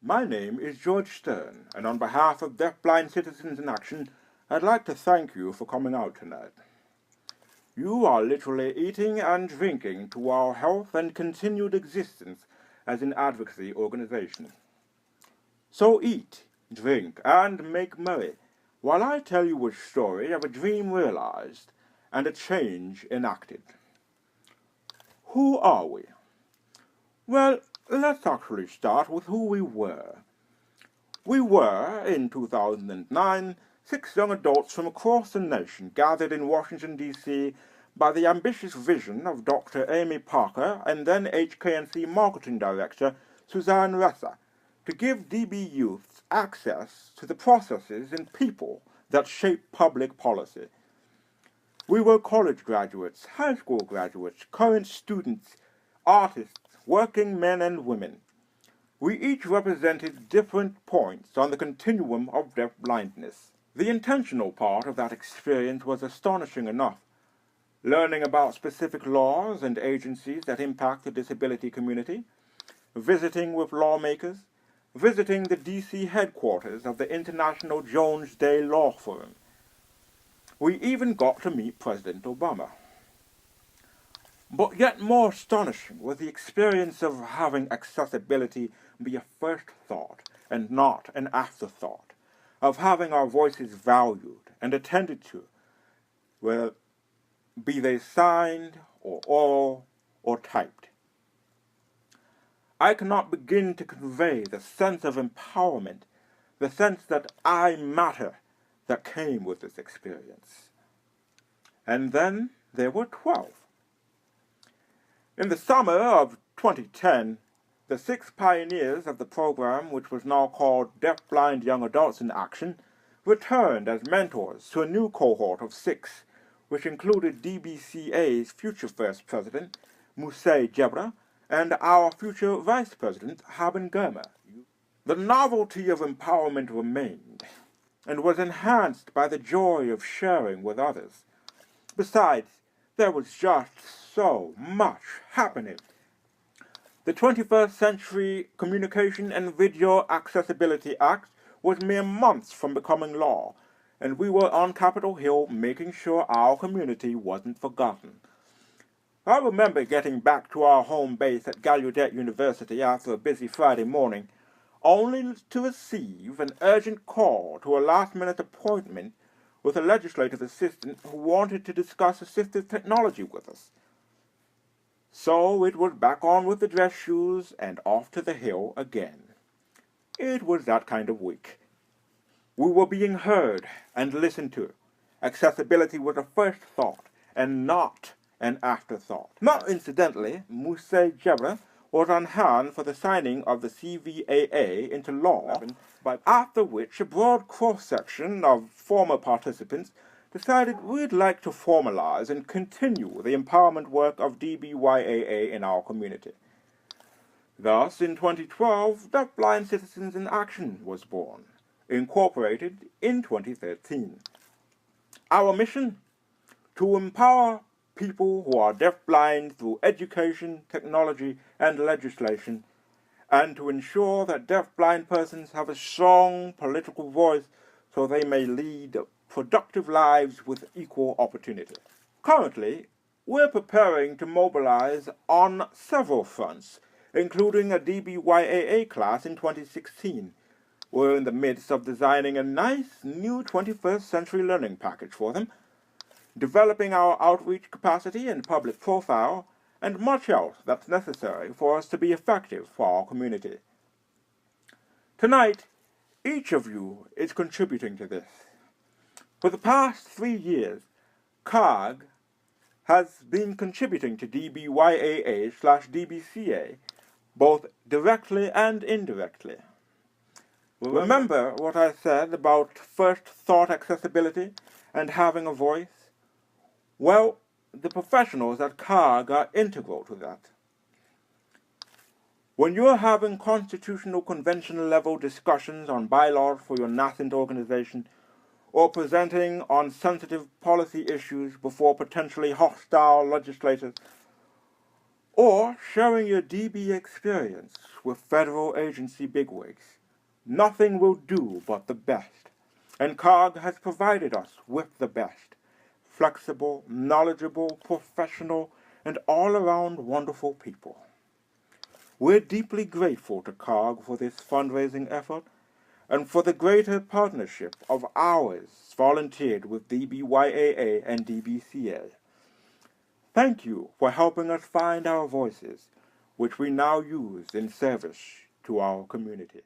My name is George Stern, and on behalf of Deafblind Citizens in Action, I'd like to thank you for coming out tonight. You are literally eating and drinking to our health and continued existence as an advocacy organization. So eat, drink, and make merry, while I tell you a story of a dream realized and a change enacted. Who are we? Well, let's actually start with who we were. We were, in 2009, 6 young adults from across the nation gathered in Washington, D.C. by the ambitious vision of Dr. Amy Parker and then HKNC Marketing Director Suzanne Ressa to give DB youths access to the processes and people that shape public policy. We were college graduates, high school graduates, current students, artists, working men and women. We each represented different points on the continuum of deafblindness. The intentional part of that experience was astonishing enough. Learning about specific laws and agencies that impact the disability community, visiting with lawmakers, visiting the D.C. headquarters of the International Jones Day Law Firm. We even got to meet President Obama. But yet more astonishing was the experience of having accessibility be a first thought and not an afterthought, of having our voices valued and attended to, whether be they signed or oral or typed. I cannot begin to convey the sense of empowerment, the sense that I matter that came with this experience. And then there were 12. In the summer of 2010, the 6 pioneers of the program, which was now called Deafblind Young Adults in Action, returned as mentors to a new cohort of 6, which included DBCA's future first president, Musei Jebra, and our future vice president, Haben Germer. The novelty of empowerment remained, and was enhanced by the joy of sharing with others. Besides, there was just so much happening. The 21st Century Communication and Video Accessibility Act was mere months from becoming law, and we were on Capitol Hill making sure our community wasn't forgotten. I remember getting back to our home base at Gallaudet University after a busy Friday morning, only to receive an urgent call to a last-minute appointment with a legislative assistant who wanted to discuss assistive technology with us. So it was back on with the dress shoes and off to the Hill again. It was that kind of week. We were being heard and listened to. Accessibility was a first thought and not an afterthought. Not incidentally, Musei Jebra was on hand for the signing of the CVAA into law, after which a broad cross-section of former participants decided we'd like to formalize and continue the empowerment work of DBYAA in our community. Thus, in 2012, Deafblind Citizens in Action was born, incorporated in 2013. Our mission? To empower people who are deafblind through education, technology, and legislation, and to ensure that deafblind persons have a strong political voice so they may lead productive lives with equal opportunity. Currently, we're preparing to mobilize on several fronts, including a DBYAA class in 2016. We're in the midst of designing a nice new 21st century learning package for them, developing our outreach capacity and public profile, and much else that's necessary for us to be effective for our community. Tonight, each of you is contributing to this. For the past 3 years, CAAG has been contributing to DBYAA/DBCA, both directly and indirectly. Remember what I said about first thought accessibility and having a voice? Well, the professionals at CAAG are integral to that. When you're having constitutional convention level discussions on bylaws for your nascent organization, or presenting on sensitive policy issues before potentially hostile legislators, or sharing your DB experience with federal agency bigwigs. Nothing will do but the best, and CAAG has provided us with the best. Flexible, knowledgeable, professional, and all-around wonderful people. We're deeply grateful to CAAG for this fundraising effort and for the greater partnership of hours volunteered with DBYAA and DBCA. Thank you for helping us find our voices, which we now use in service to our community.